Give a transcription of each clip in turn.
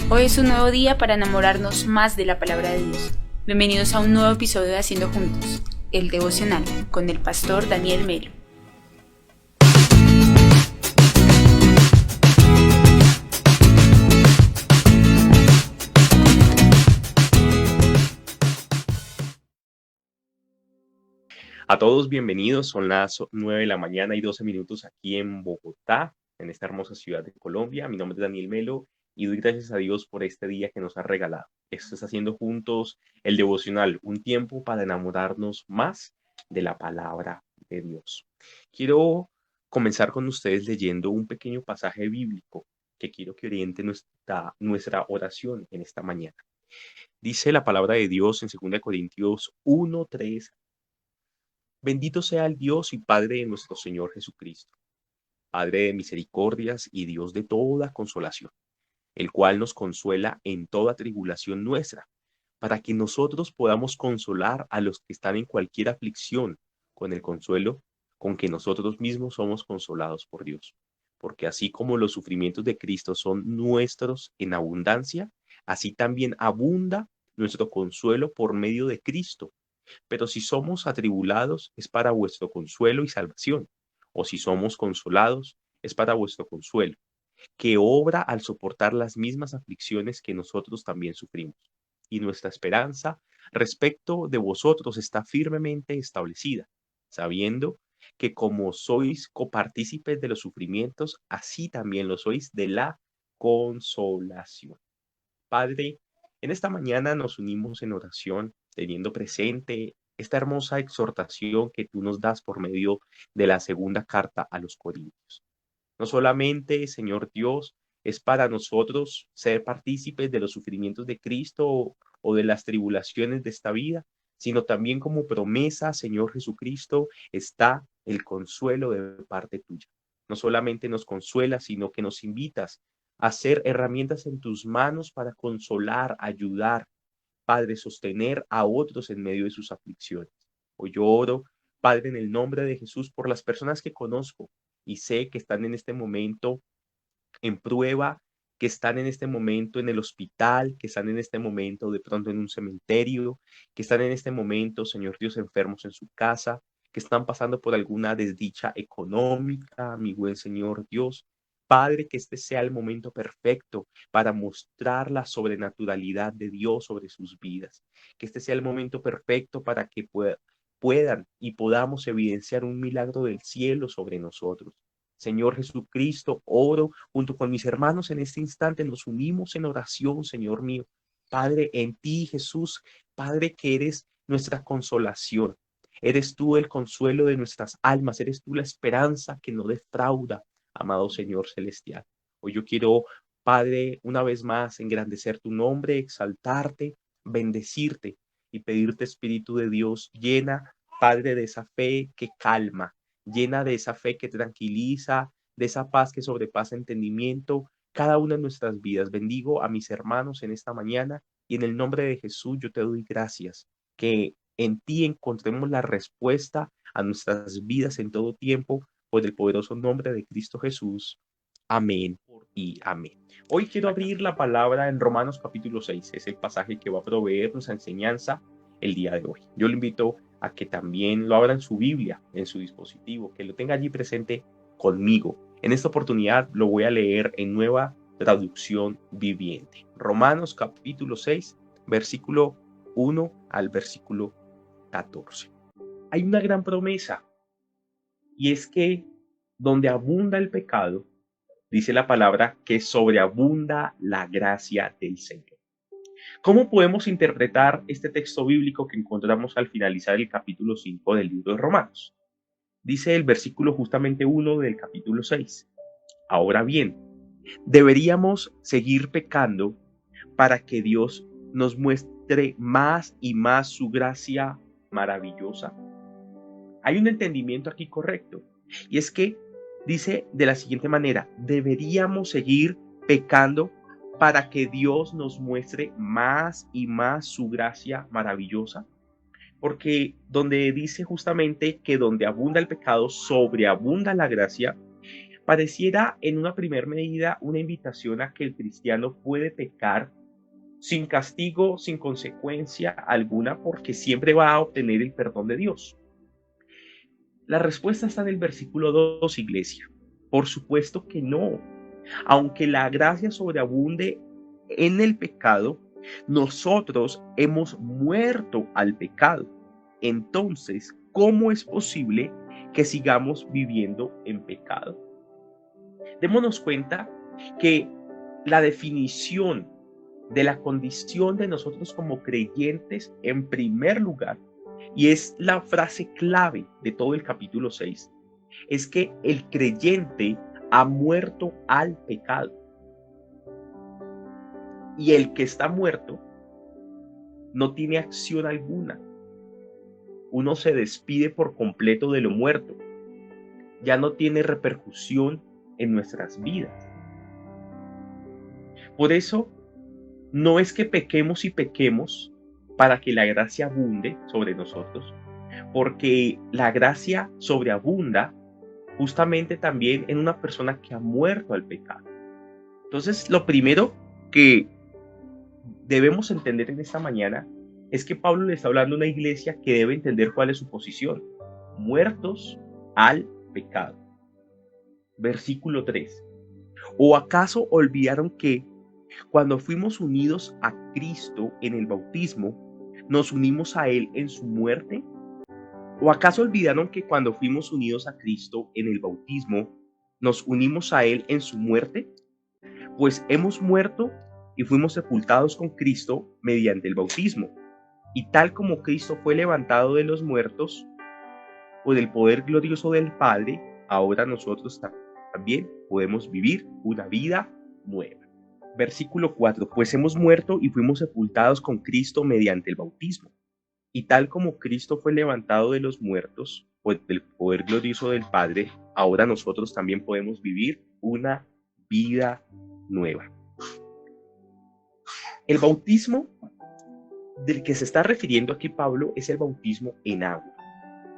Hoy es un nuevo día para enamorarnos más de la palabra de Dios. Bienvenidos a un nuevo episodio de Haciendo Juntos, el devocional, con el pastor Daniel Melo. A todos bienvenidos, son las 9 de la mañana y 12 minutos aquí en Bogotá, en esta hermosa ciudad de Colombia. Mi nombre es Daniel Melo y doy gracias a Dios por este día que nos ha regalado. Esto es Haciendo Juntos el devocional, un tiempo para enamorarnos más de la palabra de Dios. Quiero comenzar con ustedes leyendo un pequeño pasaje bíblico que quiero que oriente nuestra oración en esta mañana. Dice la palabra de Dios en 2 Corintios 1:3. Bendito sea el Dios y Padre de nuestro Señor Jesucristo, Padre de misericordias y Dios de toda consolación, el cual nos consuela en toda tribulación nuestra, para que nosotros podamos consolar a los que están en cualquier aflicción con el consuelo con que nosotros mismos somos consolados por Dios. Porque así como los sufrimientos de Cristo son nuestros en abundancia, así también abunda nuestro consuelo por medio de Cristo. Pero si somos atribulados, es para vuestro consuelo y salvación. O si somos consolados, es para vuestro consuelo, que obra al soportar las mismas aflicciones que nosotros también sufrimos. Y nuestra esperanza respecto de vosotros está firmemente establecida, sabiendo que como sois copartícipes de los sufrimientos, así también lo sois de la consolación. Padre, en esta mañana nos unimos en oración, teniendo presente esta hermosa exhortación que tú nos das por medio de la segunda carta a los Corintios. No solamente, Señor Dios, es para nosotros ser partícipes de los sufrimientos de Cristo o de las tribulaciones de esta vida, sino también como promesa, Señor Jesucristo, está el consuelo de parte tuya. No solamente nos consuela, sino que nos invitas a ser herramientas en tus manos para consolar, ayudar, Padre, sostener a otros en medio de sus aflicciones. Hoy yo oro, Padre, en el nombre de Jesús, por las personas que conozco y sé que están en este momento en prueba, que están en este momento en el hospital, que están en este momento de pronto en un cementerio, que están en este momento, Señor Dios, enfermos en su casa, que están pasando por alguna desdicha económica, mi buen Señor Dios. Padre, que este sea el momento perfecto para mostrar la sobrenaturalidad de Dios sobre sus vidas. Que este sea el momento perfecto para que puedan y podamos evidenciar un milagro del cielo sobre nosotros. Señor Jesucristo, oro junto con mis hermanos en este instante, nos unimos en oración, Señor mío. Padre, en ti, Jesús, Padre, que eres nuestra consolación. Eres tú el consuelo de nuestras almas, eres tú la esperanza que no defrauda, amado Señor celestial. Hoy yo quiero, Padre, una vez más engrandecer tu nombre, exaltarte, bendecirte y pedirte, Espíritu de Dios, llena, Padre, de esa fe que calma, llena de esa fe que tranquiliza, de esa paz que sobrepasa entendimiento, cada una de nuestras vidas. Bendigo a mis hermanos en esta mañana y en el nombre de Jesús yo te doy gracias, que en ti encontremos la respuesta a nuestras vidas en todo tiempo, por el poderoso nombre de Cristo Jesús. Amén y amén. Hoy quiero abrir la palabra en Romanos capítulo 6. Es el pasaje que va a proveer nuestra enseñanza el día de hoy. Yo le invito a que también lo abra en su Biblia, en su dispositivo, que lo tenga allí presente conmigo. En esta oportunidad lo voy a leer en Nueva Traducción Viviente. Romanos capítulo 6, versículo 1 al versículo 14. Hay una gran promesa y es que donde abunda el pecado, dice la palabra que sobreabunda la gracia del Señor. ¿Cómo podemos interpretar este texto bíblico que encontramos al finalizar el capítulo 5 del libro de Romanos? Dice el versículo justamente 1 del capítulo 6. Ahora bien, deberíamos seguir pecando para que Dios nos muestre más y más su gracia maravillosa. Hay un entendimiento aquí correcto, y es que dice de la siguiente manera: deberíamos seguir pecando para que Dios nos muestre más y más su gracia maravillosa, porque donde dice justamente que donde abunda el pecado, sobreabunda la gracia, pareciera en una primera medida una invitación a que el cristiano puede pecar sin castigo, sin consecuencia alguna, porque siempre va a obtener el perdón de Dios. La respuesta está en el versículo 2, iglesia. Por supuesto que no. Aunque la gracia sobreabunde en el pecado, nosotros hemos muerto al pecado. Entonces, ¿cómo es posible que sigamos viviendo en pecado? Démonos cuenta que la definición de la condición de nosotros como creyentes, en primer lugar, y es la frase clave de todo el capítulo 6, es que el creyente ha muerto al pecado. Y el que está muerto no tiene acción alguna. Uno se despide por completo de lo muerto. Ya no tiene repercusión en nuestras vidas. Por eso, no es que pequemos y pequemos para que la gracia abunde sobre nosotros, porque la gracia sobreabunda justamente también en una persona que ha muerto al pecado. Entonces, lo primero que debemos entender en esta mañana es que Pablo le está hablando a una iglesia que debe entender cuál es su posición. Muertos al pecado. Versículo 3. ¿O acaso olvidaron que cuando fuimos unidos a Cristo en el bautismo, nos unimos a Él en su muerte? ¿O acaso olvidaron que cuando fuimos unidos a Cristo en el bautismo, nos unimos a Él en su muerte? Pues hemos muerto y fuimos sepultados con Cristo mediante el bautismo. Y tal como Cristo fue levantado de los muertos, por el poder glorioso del Padre, ahora nosotros también podemos vivir una vida nueva. Versículo 4. Pues hemos muerto y fuimos sepultados con Cristo mediante el bautismo. Y tal como Cristo fue levantado de los muertos, por el poder glorioso del Padre, ahora nosotros también podemos vivir una vida nueva. El bautismo del que se está refiriendo aquí Pablo es el bautismo en agua.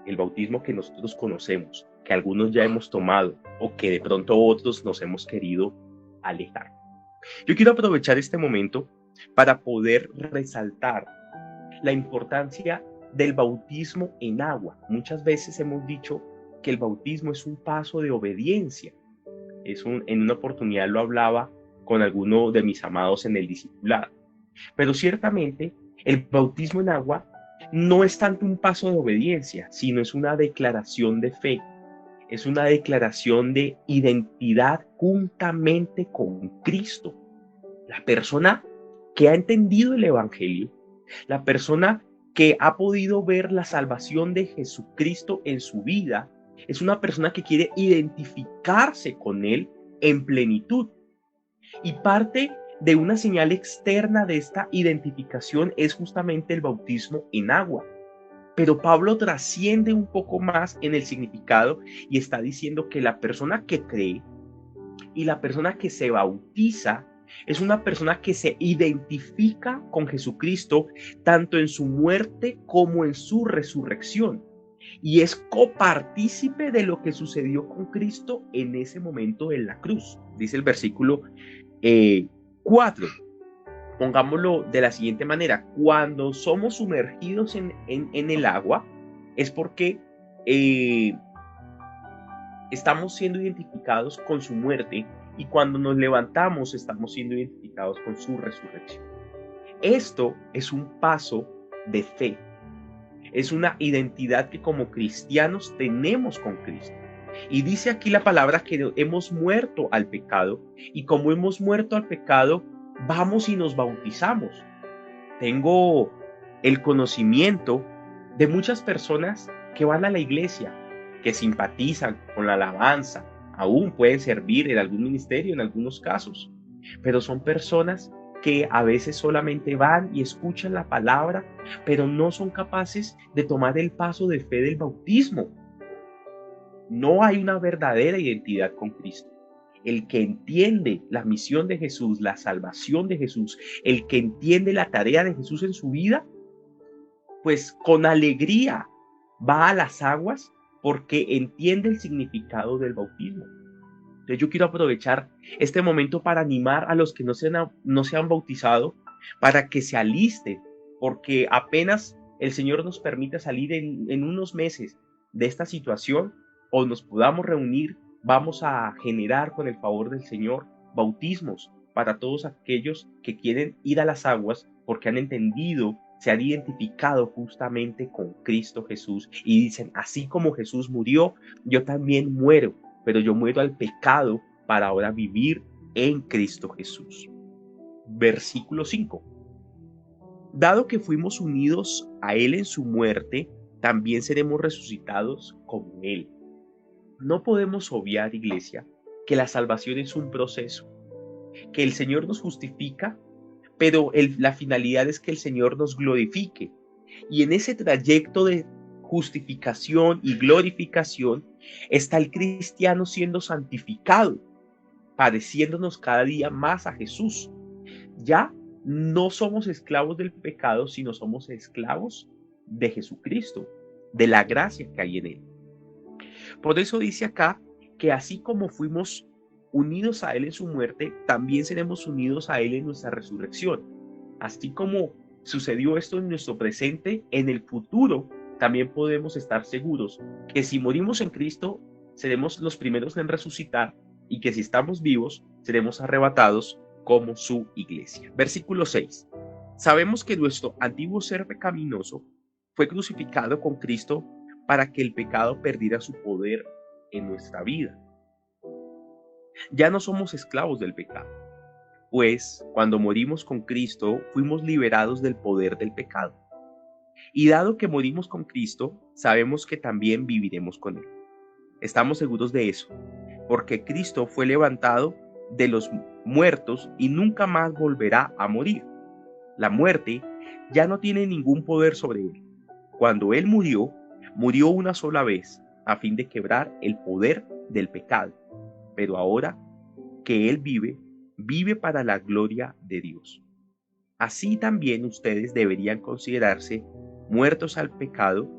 El bautismo que nosotros conocemos, que algunos ya hemos tomado o que de pronto otros nos hemos querido alejar. Yo quiero aprovechar este momento para poder resaltar la importancia del bautismo en agua. Muchas veces hemos dicho que el bautismo es un paso de obediencia. En una oportunidad lo hablaba con alguno de mis amados en el discipulado. Pero ciertamente el bautismo en agua no es tanto un paso de obediencia, sino es una declaración de fe. Es una declaración de identidad juntamente con Cristo. La persona que ha entendido el Evangelio, la persona que ha podido ver la salvación de Jesucristo en su vida, es una persona que quiere identificarse con Él en plenitud. Y parte de una señal externa de esta identificación es justamente el bautismo en agua. Pero Pablo trasciende un poco más en el significado y está diciendo que la persona que cree y la persona que se bautiza es una persona que se identifica con Jesucristo tanto en su muerte como en su resurrección. Y es copartícipe de lo que sucedió con Cristo en ese momento en la cruz. Dice el versículo 4. Pongámoslo de la siguiente manera. Cuando somos sumergidos en el agua es porque estamos siendo identificados con su muerte, y cuando nos levantamos estamos siendo identificados con su resurrección. Esto es un paso de fe. Es una identidad que como cristianos tenemos con Cristo. Y dice aquí la palabra que hemos muerto al pecado, y como hemos muerto al pecado, vamos y nos bautizamos. Tengo el conocimiento de muchas personas que van a la iglesia, que simpatizan con la alabanza, aún pueden servir en algún ministerio en algunos casos, pero son personas que a veces solamente van y escuchan la palabra, pero no son capaces de tomar el paso de fe del bautismo. No hay una verdadera identidad con Cristo. El que entiende la misión de Jesús, la salvación de Jesús, el que entiende la tarea de Jesús en su vida, pues con alegría va a las aguas porque entiende el significado del bautismo. Entonces yo quiero aprovechar este momento para animar a los que no se han bautizado para que se alisten, porque apenas el Señor nos permita salir en unos meses de esta situación o nos podamos reunir, vamos a generar con el favor del Señor bautismos para todos aquellos que quieren ir a las aguas porque han entendido, se han identificado justamente con Cristo Jesús y dicen, así como Jesús murió, yo también muero, pero yo muero al pecado para ahora vivir en Cristo Jesús. Versículo 5. Dado que fuimos unidos a Él en su muerte, también seremos resucitados con Él. No podemos obviar, iglesia, que la salvación es un proceso, que el Señor nos justifica, pero la finalidad es que el Señor nos glorifique. Y en ese trayecto de justificación y glorificación está el cristiano siendo santificado, pareciéndonos cada día más a Jesús. Ya no somos esclavos del pecado, sino somos esclavos de Jesucristo, de la gracia que hay en Él. Por eso dice acá que así como fuimos unidos a Él en su muerte, también seremos unidos a Él en nuestra resurrección. Así como sucedió esto en nuestro presente, en el futuro también podemos estar seguros que si morimos en Cristo, seremos los primeros en resucitar y que si estamos vivos, seremos arrebatados como su iglesia. Versículo 6. Sabemos que nuestro antiguo ser pecaminoso fue crucificado con Cristo para que el pecado perdiera su poder en nuestra vida. Ya no somos esclavos del pecado, pues cuando morimos con Cristo fuimos liberados del poder del pecado. Y dado que morimos con Cristo, sabemos que también viviremos con Él. Estamos seguros de eso, porque Cristo fue levantado de los muertos y nunca más volverá a morir. La muerte ya no tiene ningún poder sobre Él. Cuando Él murió, murió una sola vez, a fin de quebrar el poder del pecado. Pero ahora que Él vive, vive para la gloria de Dios. Así también ustedes deberían considerarse muertos al pecado,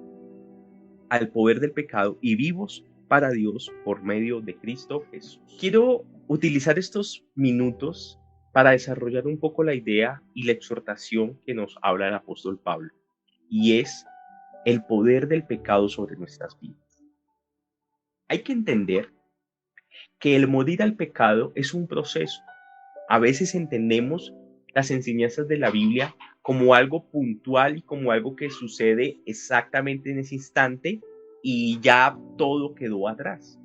al poder del pecado y vivos para Dios por medio de Cristo Jesús. Quiero utilizar estos minutos para desarrollar un poco la idea y la exhortación que nos habla el apóstol Pablo, y es el poder del pecado sobre nuestras vidas. Hay que entender que el morir al pecado es un proceso. A veces entendemos las enseñanzas de la Biblia como algo puntual y como algo que sucede exactamente en ese instante y ya todo quedó atrás.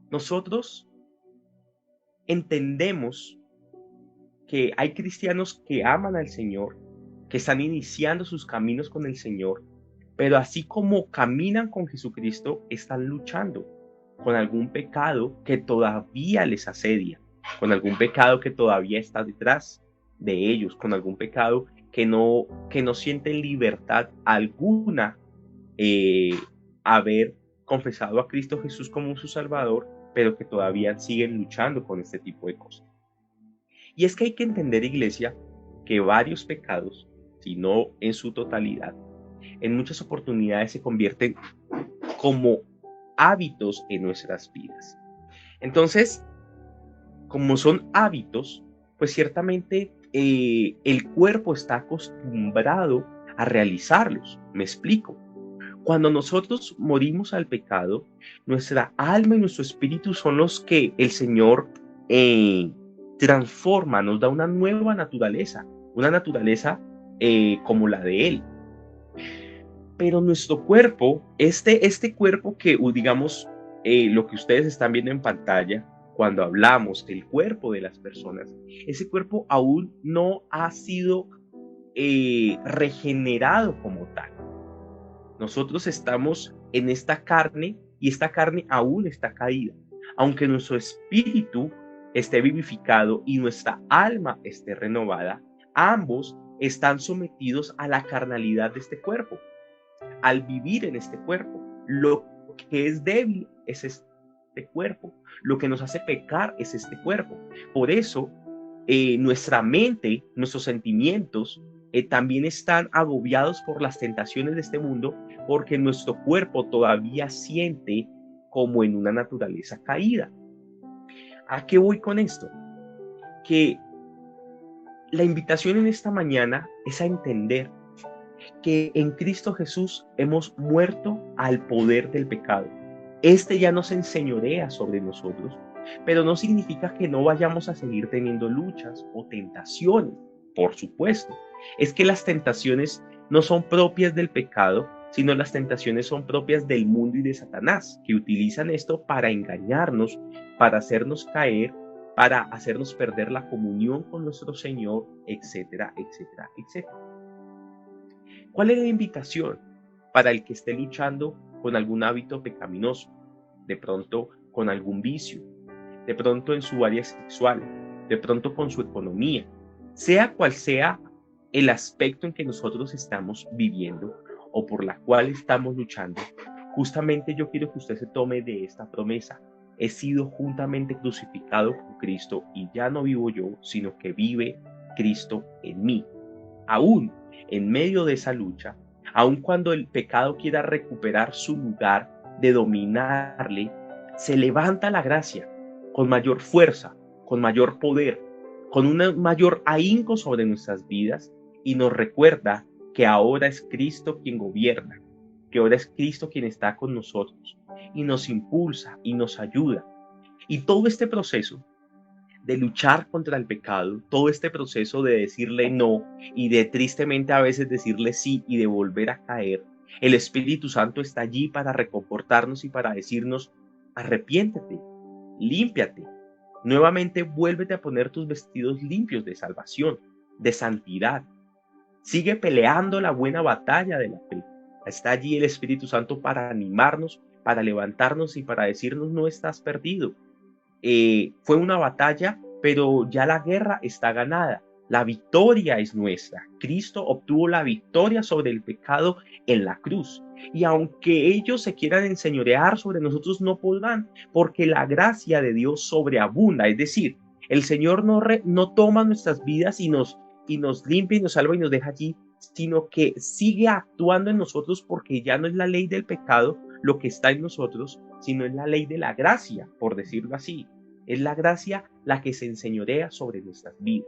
Nosotros entendemos que hay cristianos que aman al Señor, que están iniciando sus caminos con el Señor, pero así como caminan con Jesucristo, están luchando con algún pecado que todavía les asedia, con algún pecado que todavía está detrás de ellos, con algún pecado que no sienten libertad alguna haber confesado a Cristo Jesús como su Salvador, pero que todavía siguen luchando con este tipo de cosas. Y es que hay que entender, iglesia, que varios pecados, si no en su totalidad, en muchas oportunidades se convierten como hábitos en nuestras vidas. Entonces, como son hábitos, pues ciertamente el cuerpo está acostumbrado a realizarlos. Me explico. Cuando nosotros morimos al pecado, nuestra alma y nuestro espíritu son los que el Señor transforma, nos da una nueva naturaleza, una naturaleza como la de Él. Pero nuestro cuerpo, este cuerpo que, digamos, lo que ustedes están viendo en pantalla, cuando hablamos del cuerpo de las personas, ese cuerpo aún no ha sido regenerado como tal. Nosotros estamos en esta carne y esta carne aún está caída. Aunque nuestro espíritu esté vivificado y nuestra alma esté renovada, ambos están sometidos a la carnalidad de este cuerpo. Al vivir en este cuerpo, lo que es débil es este cuerpo. Lo que nos hace pecar es este cuerpo. Por eso, nuestra mente, nuestros sentimientos, también están agobiados por las tentaciones de este mundo, porque nuestro cuerpo todavía siente como en una naturaleza caída. ¿A qué voy con esto? Que la invitación en esta mañana es a entender que en Cristo Jesús hemos muerto al poder del pecado. Este ya no se enseñorea sobre nosotros, pero no significa que no vayamos a seguir teniendo luchas o tentaciones. Por supuesto, es que las tentaciones no son propias del pecado, sino las tentaciones son propias del mundo y de Satanás, que utilizan esto para engañarnos, para hacernos caer, para hacernos perder la comunión con nuestro Señor, etcétera, etcétera, etcétera. ¿Cuál es la invitación para el que esté luchando con algún hábito pecaminoso? De pronto con algún vicio, de pronto en su área sexual, de pronto con su economía, sea cual sea el aspecto en que nosotros estamos viviendo o por la cual estamos luchando. Justamente yo quiero que usted se tome de esta promesa. He sido juntamente crucificado con Cristo y ya no vivo yo, sino que vive Cristo en mí. Aún en medio de esa lucha, aun cuando el pecado quiera recuperar su lugar de dominarle, se levanta la gracia con mayor fuerza, con mayor poder, con un mayor ahínco sobre nuestras vidas y nos recuerda que ahora es Cristo quien gobierna, que ahora es Cristo quien está con nosotros y nos impulsa y nos ayuda. Y todo este proceso de luchar contra el pecado, todo este proceso de decirle no y de tristemente a veces decirle sí y de volver a caer, el Espíritu Santo está allí para reconfortarnos y para decirnos: arrepiéntete, límpiate, nuevamente vuélvete a poner tus vestidos limpios de salvación, de santidad. Sigue peleando la buena batalla de la fe. Está allí el Espíritu Santo para animarnos, para levantarnos y para decirnos: no estás perdido. Fue una batalla, pero ya la guerra está ganada. La victoria es nuestra. Cristo obtuvo la victoria sobre el pecado en la cruz. Y aunque ellos se quieran enseñorear sobre nosotros, no podrán, porque la gracia de Dios sobreabunda. Es decir, el Señor no toma nuestras vidas y nos limpia y nos salva y nos deja allí, sino que sigue actuando en nosotros, porque ya no es la ley del pecado lo que está en nosotros, sino es la ley de la gracia, por decirlo así. Es la gracia la que se enseñorea sobre nuestras vidas.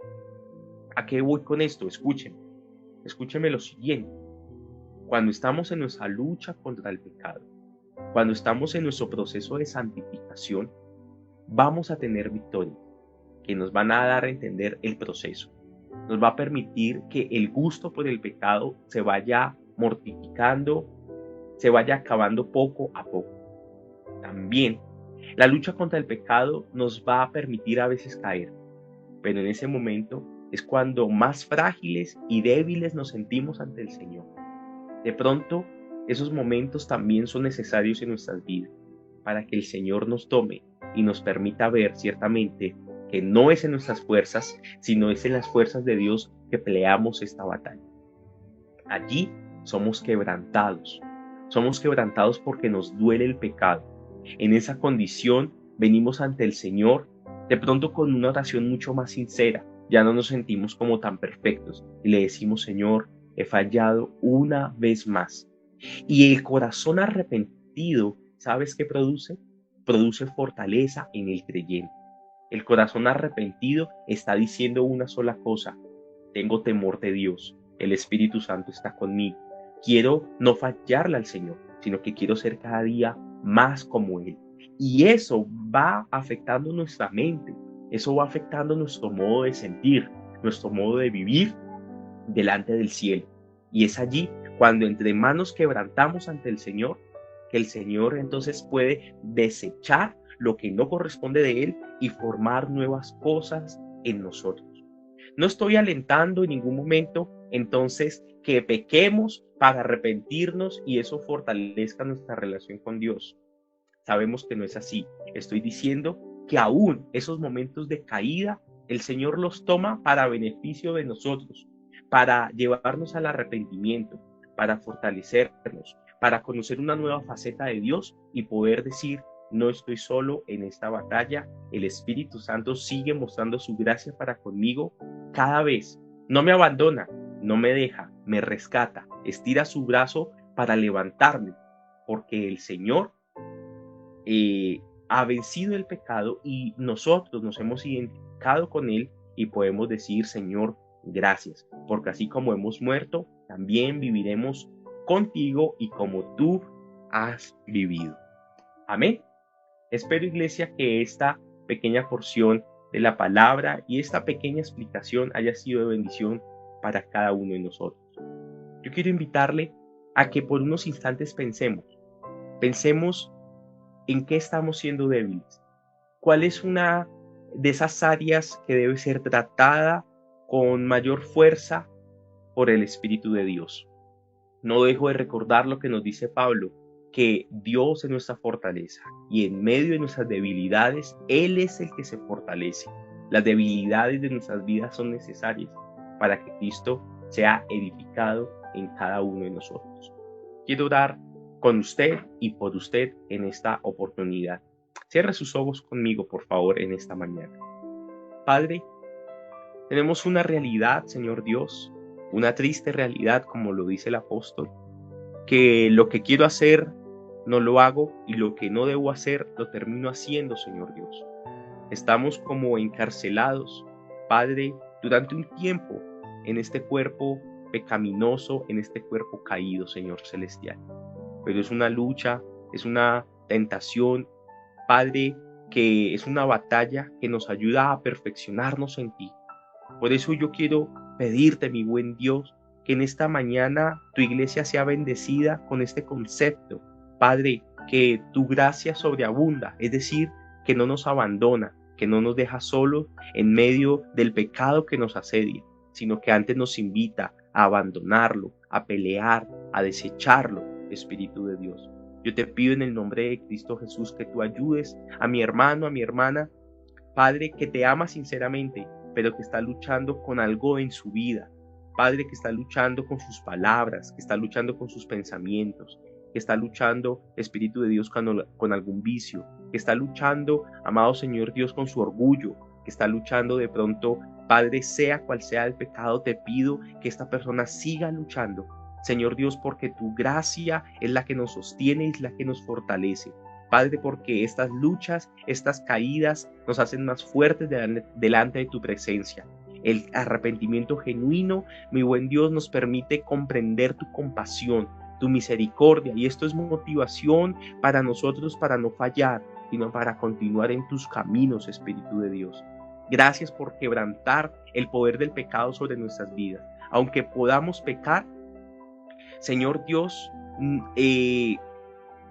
¿A qué voy con esto? Escúcheme lo siguiente. Cuando estamos en nuestra lucha contra el pecado, cuando estamos en nuestro proceso de santificación, vamos a tener victorias que nos van a dar a entender el proceso. Nos va a permitir que el gusto por el pecado se vaya mortificando, se vaya acabando poco a poco. También la lucha contra el pecado nos va a permitir a veces caer, pero en ese momento es cuando más frágiles y débiles nos sentimos ante el Señor. De pronto, esos momentos también son necesarios en nuestras vidas para que el Señor nos tome y nos permita ver ciertamente que no es en nuestras fuerzas, sino es en las fuerzas de Dios que peleamos esta batalla. Allí somos quebrantados porque nos duele el pecado. En esa condición venimos ante el Señor, de pronto con una oración mucho más sincera. Ya no nos sentimos como tan perfectos y le decimos: Señor, he fallado una vez más. Y el corazón arrepentido, ¿sabes qué produce? Produce fortaleza en el creyente. El corazón arrepentido está diciendo una sola cosa: tengo temor de Dios, el Espíritu Santo está conmigo. Quiero no fallarle al Señor, sino que quiero ser cada día más como Él. Y eso va afectando nuestra mente, eso va afectando nuestro modo de sentir, nuestro modo de vivir delante del cielo. Y es allí cuando entre más nos quebrantamos ante el Señor, que el Señor entonces puede desechar lo que no corresponde de Él y formar nuevas cosas en nosotros. No estoy alentando en ningún momento entonces que pequemos para arrepentirnos y eso fortalezca nuestra relación con Dios. Sabemos que no es así. Estoy diciendo que aún esos momentos de caída, el Señor los toma para beneficio de nosotros, para llevarnos al arrepentimiento, para fortalecernos, para conocer una nueva faceta de Dios y poder decir: no estoy solo en esta batalla, el Espíritu Santo sigue mostrando su gracia para conmigo cada vez. No me abandona, no me deja, me rescata, estira su brazo para levantarme, porque el Señor ha vencido el pecado y nosotros nos hemos identificado con Él y podemos decir, Señor, gracias, porque así como hemos muerto, también viviremos contigo y como tú has vivido. Amén. Espero, iglesia, que esta pequeña porción de la palabra y esta pequeña explicación haya sido de bendición para cada uno de nosotros. Yo quiero invitarle a que por unos instantes pensemos en qué estamos siendo débiles, cuál es una de esas áreas que debe ser tratada con mayor fuerza por el Espíritu de Dios. No dejo de recordar lo que nos dice Pablo, que Dios es nuestra fortaleza y en medio de nuestras debilidades, Él es el que se fortalece. Las debilidades de nuestras vidas son necesarias para que Cristo sea edificado en cada uno de nosotros. Quiero orar con usted y por usted en esta oportunidad. Cierre sus ojos conmigo, por favor, en esta mañana. Padre, tenemos una realidad, Señor Dios, una triste realidad, como lo dice el apóstol, que lo que quiero hacer no lo hago y lo que no debo hacer lo termino haciendo, Señor Dios. Estamos como encarcelados, Padre, durante un tiempo en este cuerpo pecaminoso, en este cuerpo caído, Señor Celestial. Pero es una lucha, es una tentación, Padre, que es una batalla que nos ayuda a perfeccionarnos en ti. Por eso yo quiero pedirte, mi buen Dios, que en esta mañana tu iglesia sea bendecida con este concepto, Padre, que tu gracia sobreabunda, es decir, que no nos abandona, que no nos deja solos en medio del pecado que nos asedia, sino que antes nos invita a abandonarlo, a pelear, a desecharlo, Espíritu de Dios. Yo te pido en el nombre de Cristo Jesús que tú ayudes a mi hermano, a mi hermana, Padre, que te ama sinceramente, pero que está luchando con algo en su vida. Padre, que está luchando con sus palabras, que está luchando con sus pensamientos, que está luchando, Espíritu de Dios, con algún vicio, que está luchando, amado Señor Dios, con su orgullo, que está luchando de pronto, Padre, sea cual sea el pecado, te pido que esta persona siga luchando, Señor Dios, porque tu gracia es la que nos sostiene y es la que nos fortalece. Padre, porque estas luchas, estas caídas nos hacen más fuertes delante de tu presencia. El arrepentimiento genuino, mi buen Dios, nos permite comprender tu compasión, tu misericordia, y esto es motivación para nosotros para no fallar, sino para continuar en tus caminos, Espíritu de Dios. Gracias por quebrantar el poder del pecado sobre nuestras vidas. Aunque podamos pecar, Señor Dios,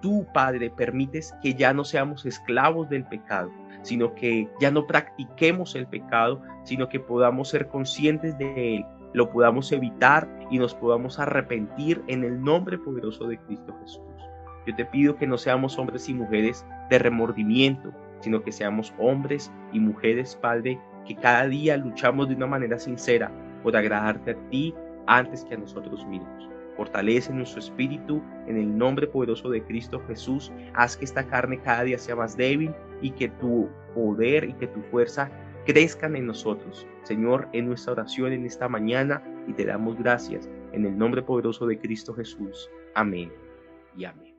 tú, Padre, permites que ya no seamos esclavos del pecado, sino que ya no practiquemos el pecado, sino que podamos ser conscientes de él, lo podamos evitar y nos podamos arrepentir en el nombre poderoso de Cristo Jesús. Yo te pido que no seamos hombres y mujeres de remordimiento, sino que seamos hombres y mujeres, Padre, que cada día luchamos de una manera sincera por agradarte a ti antes que a nosotros mismos. Fortalece nuestro espíritu en el nombre poderoso de Cristo Jesús. Haz que esta carne cada día sea más débil y que tu poder y que tu fuerza crezcan en nosotros. Señor, en nuestra oración en esta mañana, y te damos gracias en el nombre poderoso de Cristo Jesús. Amén y amén.